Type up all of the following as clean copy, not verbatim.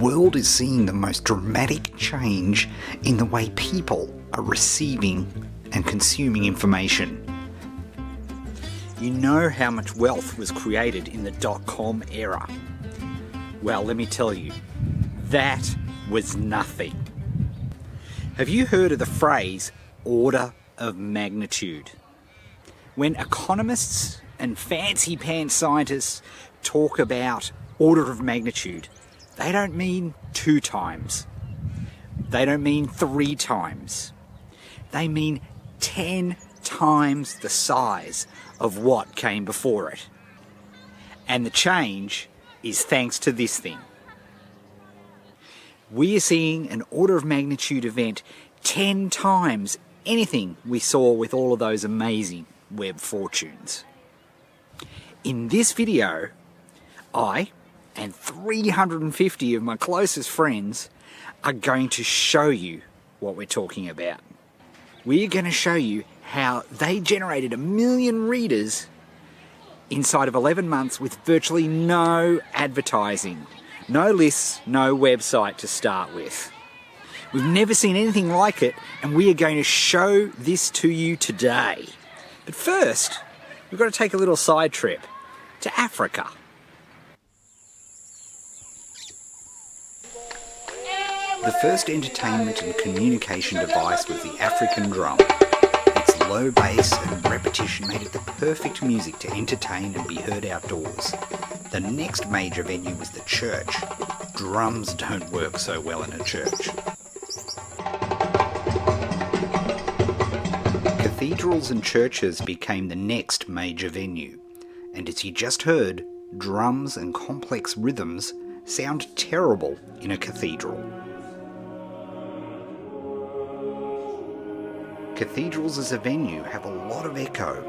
world is seeing the most dramatic change in the way people are receiving and consuming information. You know how much wealth was created in the dot-com era. Well, let me tell you, that was nothing. Have you heard of the phrase order of magnitude? When economists and fancy pants scientists talk about order of magnitude, they don't mean 2 times. They don't mean 3 times. They mean 10 times the size of what came before it. And the change is thanks to this thing. We are seeing an order of magnitude event 10 times anything we saw with all of those amazing web fortunes. In this video, I and 350 of my closest friends are going to show you what we're talking about. We're going to show you how they generated 1 million readers inside of 11 months with virtually no advertising, no lists, no website to start with. We've never seen anything like it, and we are going to show this to you today. But first, we've got to take a little side trip to Africa. The first entertainment and communication device was the African drum. Its low bass and repetition made it the perfect music to entertain and be heard outdoors. The next major venue was the church. Drums don't work so well in a church. Cathedrals and churches became the next major venue. And as you just heard, drums and complex rhythms sound terrible in a cathedral. Cathedrals as a venue have a lot of echo.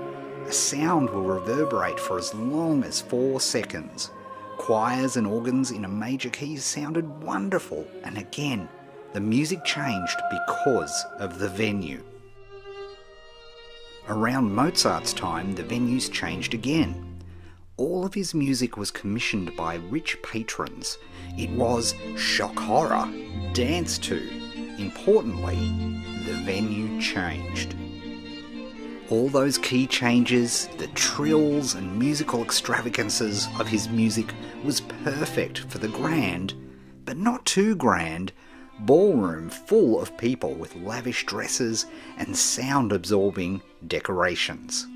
A sound will reverberate for as long as 4 seconds. Choirs and organs in a major key sounded wonderful, and again, the music changed because of the venue. Around Mozart's time, the venues changed again. All of his music was commissioned by rich patrons. It was shock horror, dance to. Importantly, the venue changed. All those key changes, the trills and musical extravagances of his music was perfect for the grand, but not too grand, ballroom full of people with lavish dresses and sound-absorbing decorations.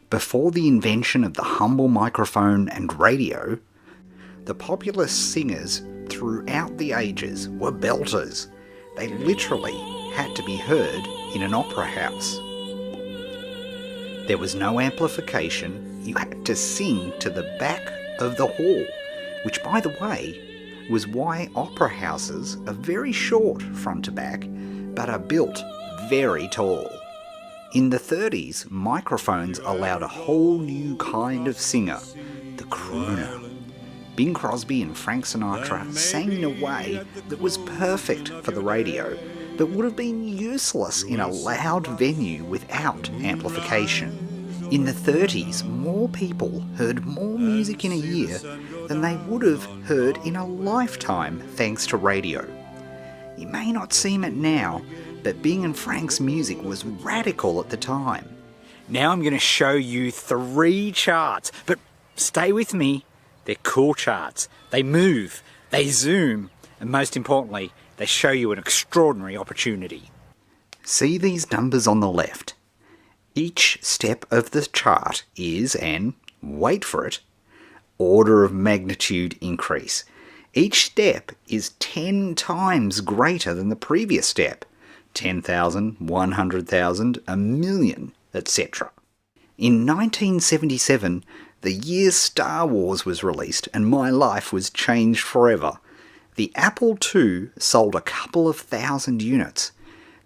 Before the invention of the humble microphone and radio, the popular singers throughout the ages were belters. They literally had to be heard in an opera house. There was no amplification. You had to sing to the back of the hall, which, by the way, was why opera houses are very short front to back, but are built very tall. In the 30s, microphones allowed a whole new kind of singer, the crooner. Bing Crosby and Frank Sinatra sang in a way that was perfect for the radio, but would have been useless in a loud venue without amplification. In the 30s, more people heard more music in a year than they would have heard in a lifetime thanks to radio. You may not seem it now, but Bing and Frank's music was radical at the time. Now I'm going to show you 3 charts, but stay with me. They're cool charts. They move, they zoom, and most importantly, they show you an extraordinary opportunity. See these numbers on the left? Each step of the chart is an, wait for it, order of magnitude increase. Each step is 10 times greater than the previous step. 10,000, 100,000, a million, etc. In 1977, the year Star Wars was released and my life was changed forever. The Apple II sold a couple of thousand units.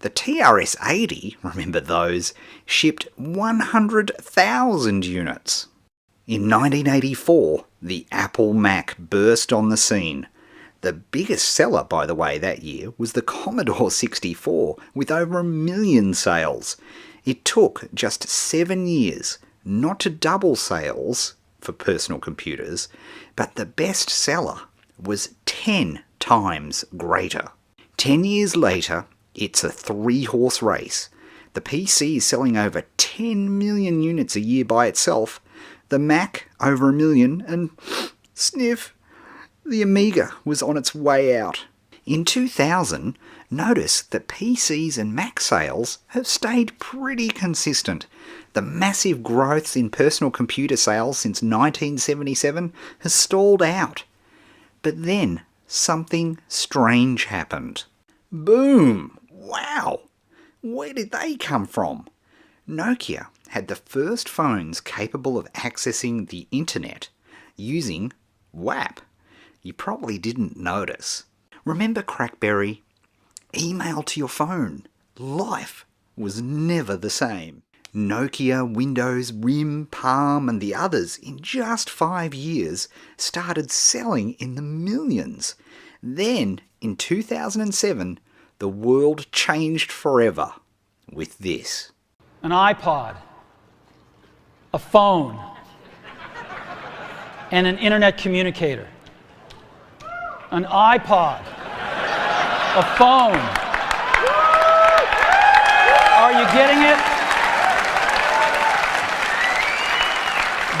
The TRS-80, remember those, shipped 100,000 units. In 1984, the Apple Mac burst on the scene. The biggest seller, by the way, that year was the Commodore 64, with over 1 million sales. It took just 7 years not to double sales for personal computers, but the best seller was 10 times greater. 10 years later, it's a 3-horse race. The PC is selling over 10 million units a year by itself, the Mac over 1 million, and sniff, the Amiga was on its way out. In 2000, notice that PCs and Mac sales have stayed pretty consistent. The massive growth in personal computer sales since 1977 has stalled out. But then something strange happened. Boom! Wow! Where did they come from? Nokia had the first phones capable of accessing the internet using WAP. You probably didn't notice. Remember Crackberry? Email to your phone. Life was never the same. Nokia, Windows, RIM, Palm and the others in just 5 years started selling in the millions. Then, in 2007, the world changed forever with this. An iPod, a phone, and an internet communicator. An iPod, a phone. Are you getting it?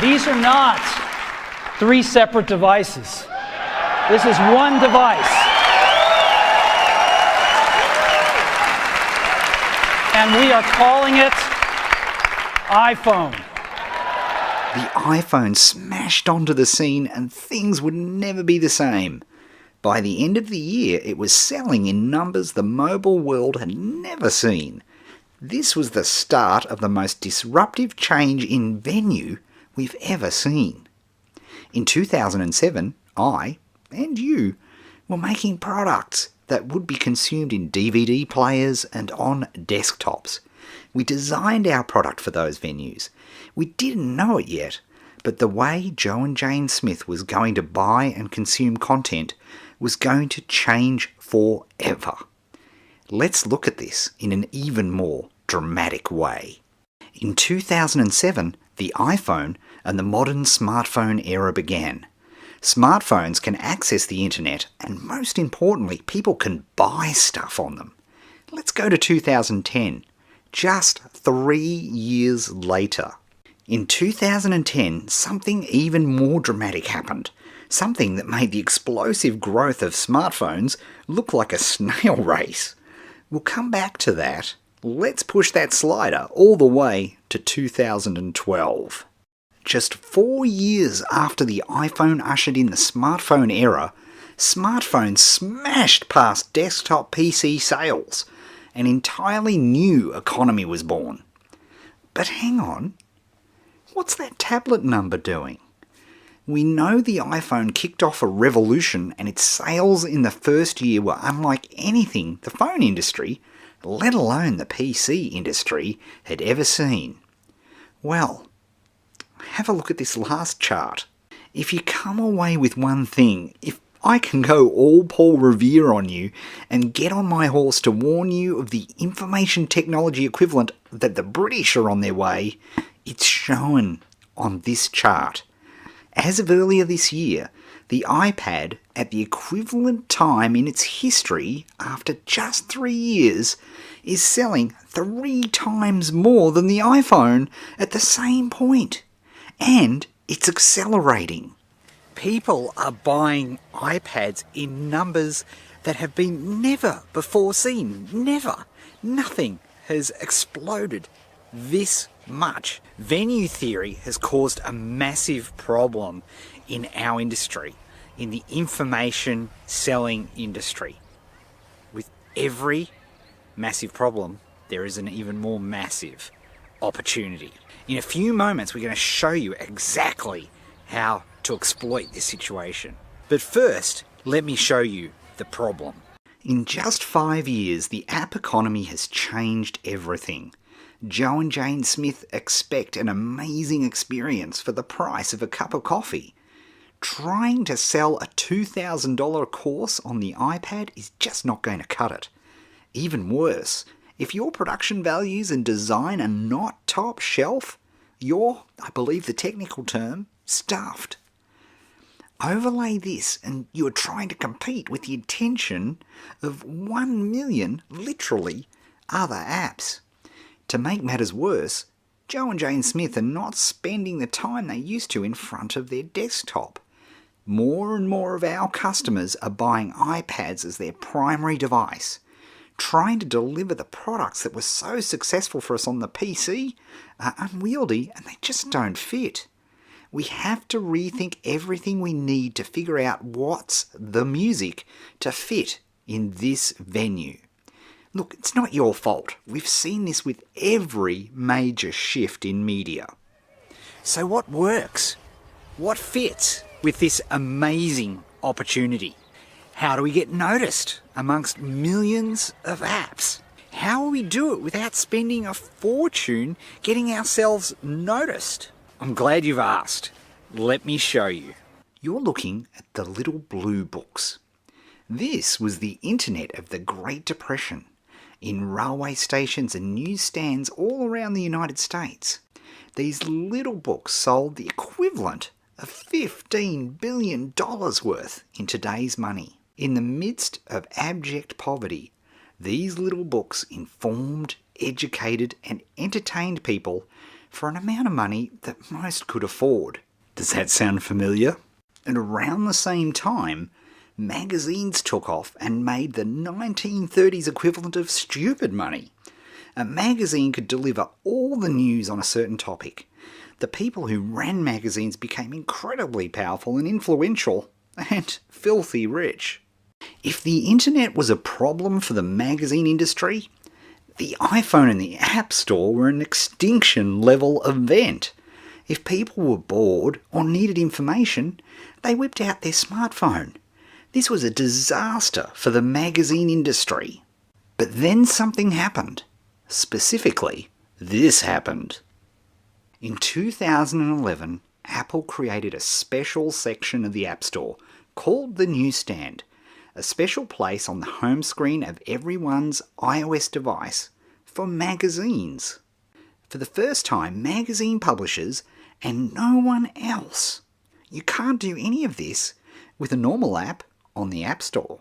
These are not 3 separate devices. This is one device. And we are calling it iPhone. The iPhone smashed onto the scene and things would never be the same. By the end of the year, it was selling in numbers the mobile world had never seen. This was the start of the most disruptive change in venue we've ever seen. In 2007, I, and you, were making products that would be consumed in DVD players and on desktops. We designed our product for those venues. We didn't know it yet, but the way Joe and Jane Smith was going to buy and consume content was going to change forever. Let's look at this in an even more dramatic way. In 2007, the iPhone and the modern smartphone era began. Smartphones can access the internet, and most importantly, people can buy stuff on them. Let's go to 2010, just 3 years later. In 2010, something even more dramatic happened. Something that made the explosive growth of smartphones look like a snail race. We'll come back to that. Let's push that slider all the way to 2012. Just 4 years after the iPhone ushered in the smartphone era, smartphones smashed past desktop PC sales. An entirely new economy was born. But hang on, what's that tablet number doing? We know the iPhone kicked off a revolution and its sales in the first year were unlike anything the phone industry, let alone the PC industry, had ever seen. Well, have a look at this last chart. If you come away with one thing, if I can go all Paul Revere on you and get on my horse to warn you of the information technology equivalent that the British are on their way, it's shown on this chart. As of earlier this year, the iPad, at the equivalent time in its history, after just 3 years, is selling 3 times more than the iPhone at the same point. And it's accelerating. People are buying iPads in numbers that have been never before seen. Never. Nothing has exploded this much. Venue theory has caused a massive problem in our industry, in the information selling industry. With every massive problem, there is an even more massive opportunity. In a few moments, we're going to show you exactly how to exploit this situation. But first, let me show you the problem. In just 5 years, the app economy has changed everything. Joe and Jane Smith expect an amazing experience for the price of a cup of coffee. Trying to sell a $2,000 course on the iPad is just not going to cut it. Even worse, if your production values and design are not top shelf, you're, I believe the technical term, stuffed. Overlay this and you are trying to compete with the attention of 1 million, literally, other apps. To make matters worse, Joe and Jane Smith are not spending the time they used to in front of their desktop. More and more of our customers are buying iPads as their primary device. Trying to deliver the products that were so successful for us on the PC are unwieldy and they just don't fit. We have to rethink everything we need to figure out what's the music to fit in this venue. Look, it's not your fault. We've seen this with every major shift in media. So what works? What fits with this amazing opportunity? How do we get noticed amongst millions of apps? How will we do it without spending a fortune getting ourselves noticed? I'm glad you've asked. Let me show you. You're looking at the little blue books. This was the internet of the Great Depression, in railway stations and newsstands all around the United States. These little books sold the equivalent of $15 billion worth in today's money. In the midst of abject poverty, these little books informed, educated, and entertained people for an amount of money that most could afford. Does that sound familiar? And around the same time, magazines took off and made the 1930s equivalent of stupid money. A magazine could deliver all the news on a certain topic. The people who ran magazines became incredibly powerful and influential, and filthy rich. If the internet was a problem for the magazine industry, the iPhone and the App Store were an extinction level event. If people were bored or needed information, they whipped out their smartphone. This was a disaster for the magazine industry. But then something happened. Specifically, this happened. In 2011, Apple created a special section of the App Store called the Newsstand, a special place on the home screen of everyone's iOS device for magazines. For the first time, magazine publishers and no one else. You can't do any of this with a normal app on the App Store.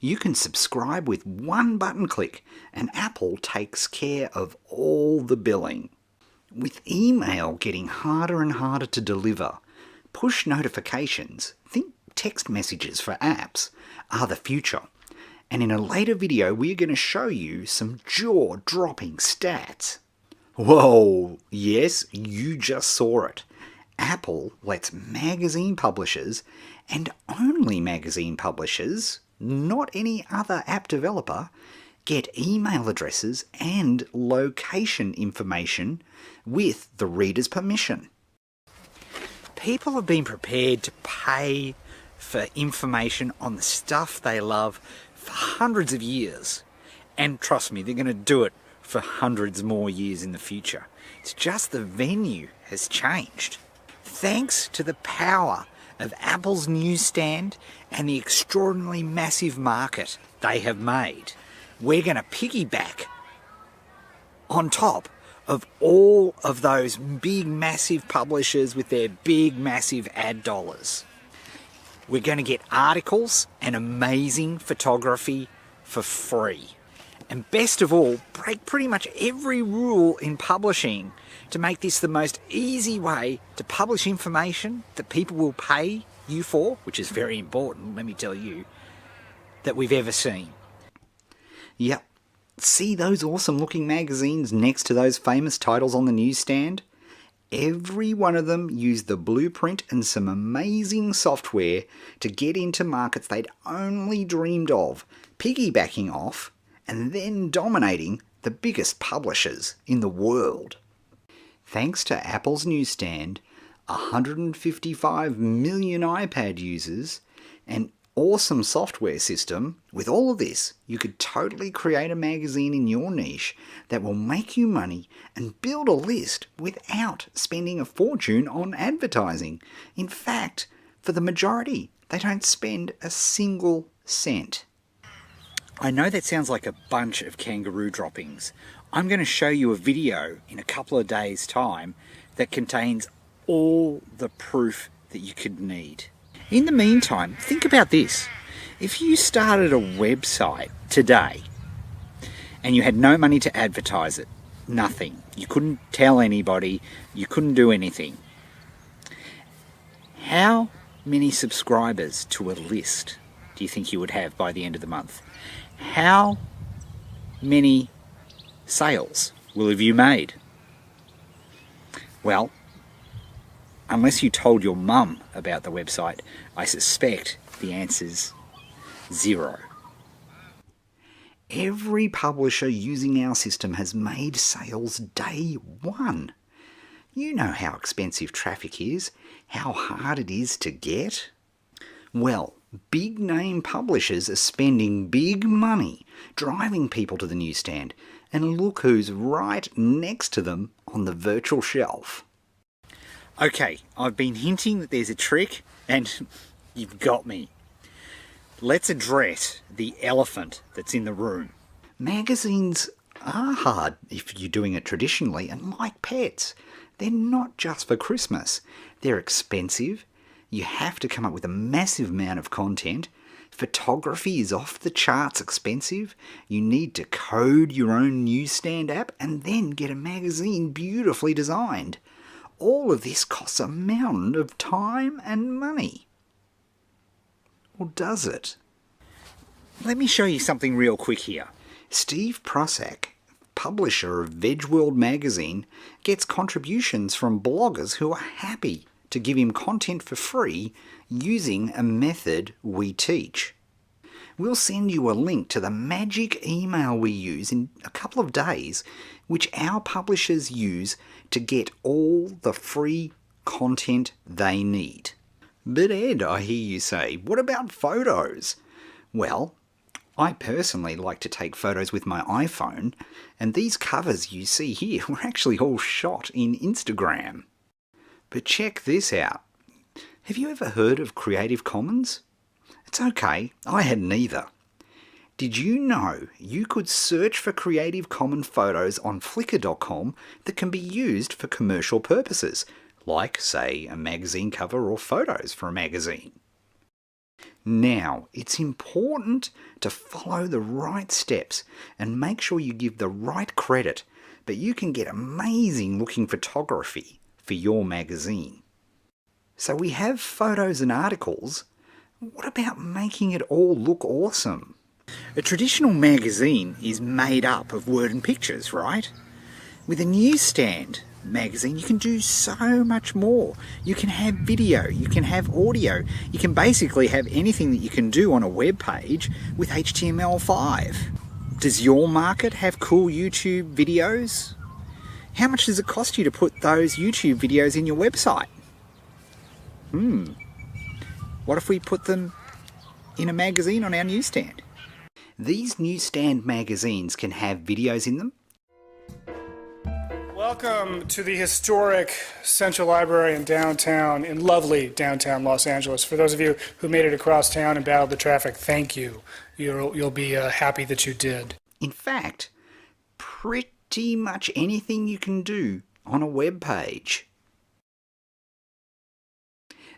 You can subscribe with one button click and Apple takes care of all the billing. With email getting harder and harder to deliver, push notifications, think text messages for apps, are the future. And in a later video, we're going to show you some jaw-dropping stats. Whoa, yes, you just saw it. Apple lets magazine publishers, and only magazine publishers, not any other app developer, get email addresses and location information with the reader's permission. People have been prepared to pay for information on the stuff they love for hundreds of years. And trust me, they're going to do it for hundreds more years in the future. It's just the venue has changed. Thanks to the power of Apple's Newsstand and the extraordinarily massive market they have made, we're going to piggyback on top of all of those big massive publishers with their big massive ad dollars. We're going to get articles and amazing photography for free. And best of all, break pretty much every rule in publishing to make this the most easy way to publish information that people will pay you for, which is very important, let me tell you, that we've ever seen. Yep. See those awesome looking magazines next to those famous titles on the newsstand? Every one of them used the blueprint and some amazing software to get into markets they'd only dreamed of, piggybacking off and then dominating the biggest publishers in the world. Thanks to Apple's Newsstand, 155 million iPad users, and awesome software system, with all of this, you could totally create a magazine in your niche that will make you money and build a list without spending a fortune on advertising. In fact, for the majority, they don't spend a single cent. I know that sounds like a bunch of kangaroo droppings. I'm going to show you a video in a couple of days' time that contains all the proof that you could need. In the meantime, think about this. If you started a website today and you had no money to advertise it, nothing, you couldn't tell anybody, you couldn't do anything, how many subscribers to a list do you think you would have by the end of the month? How many sales will have you made? Well, unless you told your mum about the website, I suspect the answer's 0. Every publisher using our system has made sales day one. You know how expensive traffic is, how hard it is to get. Well, big name publishers are spending big money driving people to the newsstand, and look who's right next to them on the virtual shelf. Okay, I've been hinting that there's a trick, and you've got me. Let's address the elephant that's in the room. Magazines are hard if you're doing it traditionally, and like pets, they're not just for Christmas. They're expensive. You have to come up with a massive amount of content. Photography is off the charts expensive. You need to code your own Newsstand app and then get a magazine beautifully designed. All of this costs a mountain of time and money. Or does it? Let me show you something real quick here. Steve Prusak, publisher of Veg World magazine, gets contributions from bloggers who are happy to give him content for free using a method we teach. We'll send you a link to the magic email we use in a couple of days, which our publishers use to get all the free content they need. But Ed, I hear you say, what about photos? Well, I personally like to take photos with my iPhone, and these covers you see here were actually all shot in Instagram. But check this out. Have you ever heard of Creative Commons? It's okay, I hadn't either. Did you know you could search for Creative Commons photos on Flickr.com that can be used for commercial purposes, like, say, a magazine cover or photos for a magazine? Now, it's important to follow the right steps and make sure you give the right credit, but you can get amazing looking photography for your magazine. So we have photos and articles. What about making it all look awesome? A traditional magazine is made up of word and pictures, right? With a Newsstand magazine, you can do so much more. You can have video, you can have audio, you can basically have anything that you can do on a web page with HTML5. Does your market have cool YouTube videos? How much does it cost you to put those YouTube videos in your website? What if we put them in a magazine on our Newsstand? These Newsstand magazines can have videos in them. Welcome to the historic Central Library in lovely downtown Los Angeles. For those of you who made it across town and battled the traffic, thank you. You'll be happy that you did. In fact, pretty much anything you can do on a web page.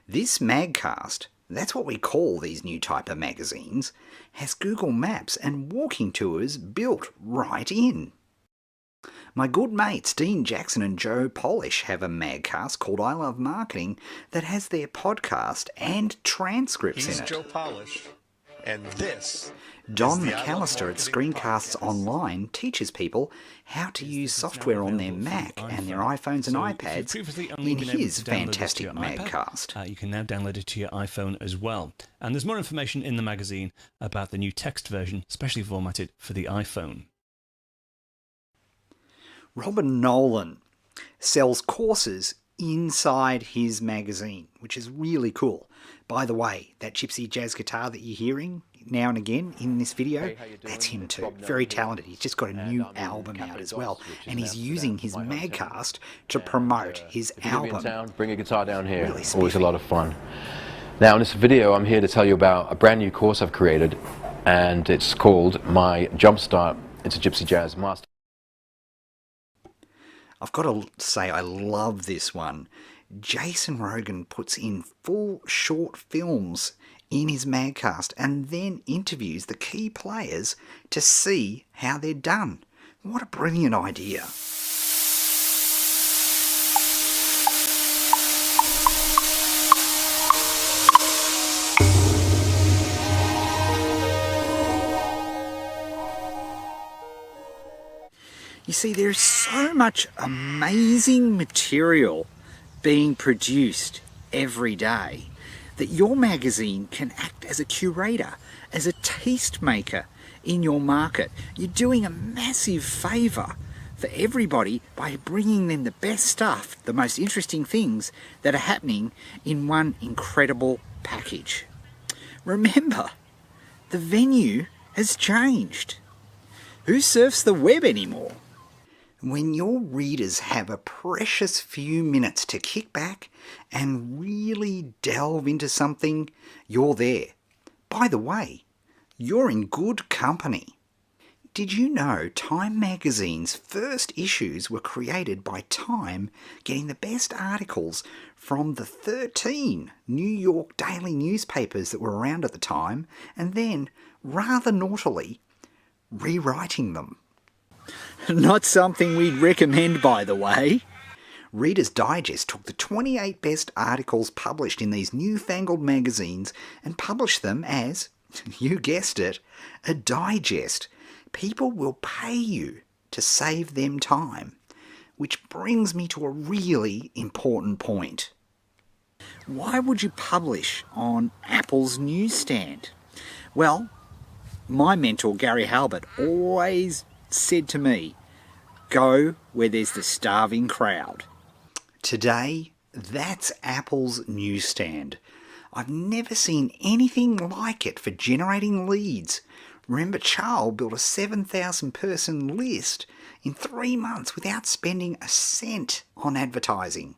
This MagCast, that's what we call these new type of magazines, has Google Maps and walking tours built right in. My good mates Dean Jackson and Joe Polish have a MagCast called I Love Marketing that has their podcast and transcripts in it. He's Joe Polish, and this Don McAllister at Screencasts Online teaches people how to use software on their Mac and their iPhones and iPads in his fantastic MagCast. You can now download it to your iPhone as well. And there's more information in the magazine about the new text version, specially formatted for the iPhone. Robin Nolan sells courses inside his magazine, which is really cool. By the way, that gypsy jazz guitar that you're hearing now and again in this video, that's him too. Very talented. He's just got a new album out as well, and he's using his MagCast to promote his album. Bring a guitar down here. Really Always a lot of fun. Now in this video I'm here to tell you about a brand new course I've created, and it's called My Jumpstart into Gypsy Jazz Master. I've got to say I love this one. Jason Rogan puts in full short films in his MagCast and then interviews the key players to see how they're done. What a brilliant idea. You see, there's so much amazing material being produced every day that your magazine can act as a curator, as a tastemaker in your market. You're doing a massive favour for everybody by bringing them the best stuff, the most interesting things that are happening in one incredible package. Remember, the venue has changed. Who surfs the web anymore? When your readers have a precious few minutes to kick back and really delve into something, you're there. By the way, you're in good company. Did you know Time magazine's first issues were created by Time getting the best articles from the 13 New York daily newspapers that were around at the time and then, rather naughtily, rewriting them? Not something we'd recommend, by the way. Reader's Digest took the 28 best articles published in these newfangled magazines and published them as, you guessed it, a digest. People will pay you to save them time. Which brings me to a really important point. Why would you publish on Apple's Newsstand? Well, my mentor Gary Halbert always said to me, go where there's the starving crowd. Today, that's Apple's Newsstand. I've never seen anything like it for generating leads. Remember, Charles built a 7,000 person list in 3 months without spending a cent on advertising.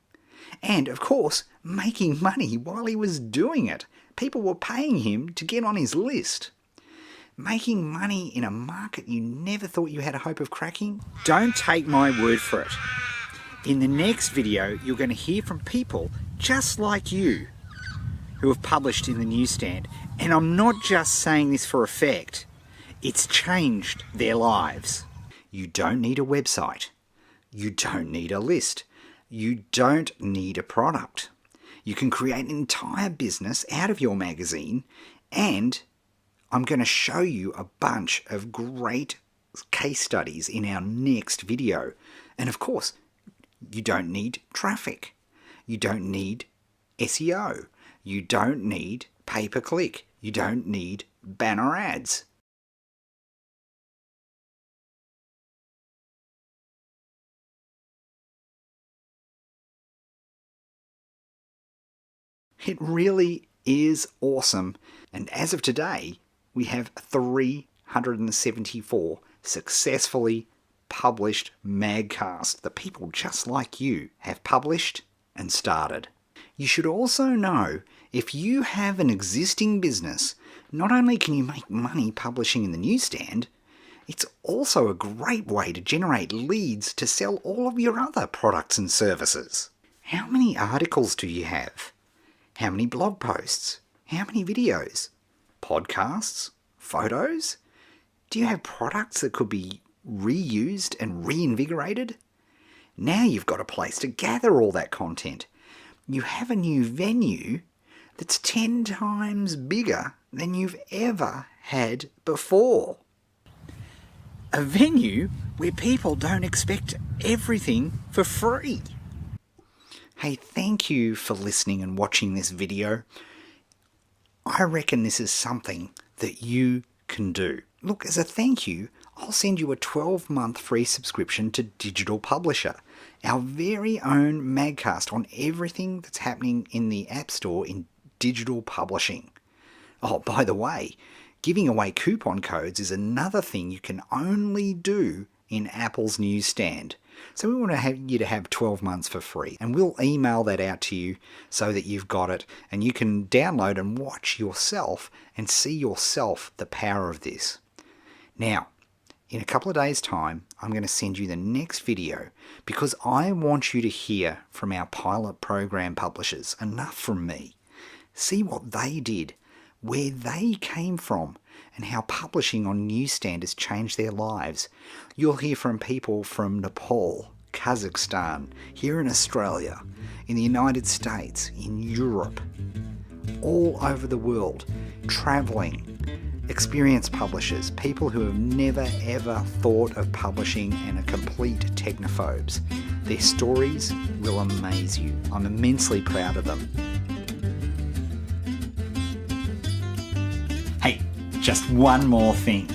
And, of course, making money while he was doing it. People were paying him to get on his list. Making money in a market you never thought you had a hope of cracking? Don't take my word for it. In the next video, you're going to hear from people just like you who have published in the Newsstand. And I'm not just saying this for effect. It's changed their lives. You don't need a website. You don't need a list. You don't need a product. You can create an entire business out of your magazine, and I'm going to show you a bunch of great case studies in our next video. And of course, you don't need traffic. You don't need SEO. You don't need pay-per-click. You don't need banner ads. It really is awesome. And as of today, we have 374 successfully published MagCast. The people just like you have published and started. You should also know, if you have an existing business, not only can you make money publishing in the Newsstand, it's also a great way to generate leads to sell all of your other products and services. How many articles do you have? How many blog posts? How many videos? Podcasts? Photos? Do you have products that could be reused and reinvigorated? Now you've got a place to gather all that content. You have a new venue that's 10 times bigger than you've ever had before. A venue where people don't expect everything for free. Hey, thank you for listening and watching this video. I reckon this is something that you can do. Look, as a thank you, I'll send you a 12-month free subscription to Digital Publisher, our very own MagCast on everything that's happening in the App Store in digital publishing. Oh, by the way, giving away coupon codes is another thing you can only do in Apple's Newsstand. So we want to have you to have 12 months for free, and we'll email that out to you so that you've got it and you can download and watch yourself and see yourself the power of this. Now, In a couple of days' time, I'm going to send you the next video because I want you to hear from our pilot program publishers. Enough from me. See what they did, where they came from, and how publishing on Newsstand has changed their lives. You'll hear from people from Nepal, Kazakhstan, here in Australia, in the United States, in Europe, all over the world, travelling, experienced publishers, people who have never ever thought of publishing and are complete technophobes. Their stories will amaze you. I'm immensely proud of them. Hey, just one more thing.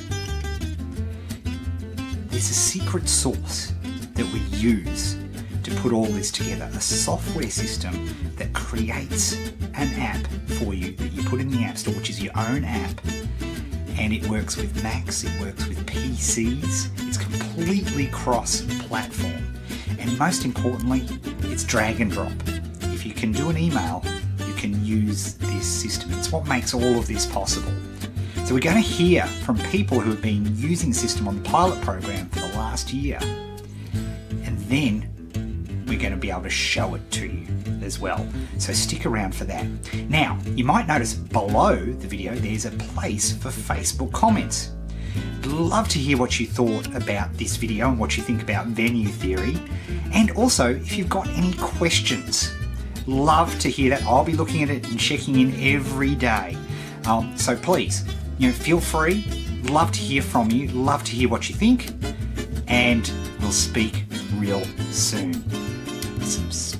There's a secret sauce that we use to put all this together, a software system that creates an app for you that you put in the App Store, which is your own app, and it works with Macs, it works with PCs, it's completely cross-platform, and most importantly, it's drag and drop. If you can do an email, you can use this system. It's what makes all of this possible. So we're going to hear from people who have been using the system on the pilot program for the last year, and then we're going to be able to show it to you as well. So stick around for that. Now, you might notice below the video there's a place for Facebook comments. I'd love to hear what you thought about this video and what you think about venue theory. And also, if you've got any questions, love to hear that. I'll be looking at it and checking in every day. So please, feel free. Love to hear from you. Love to hear what you think. And we'll speak real soon. Subscribe.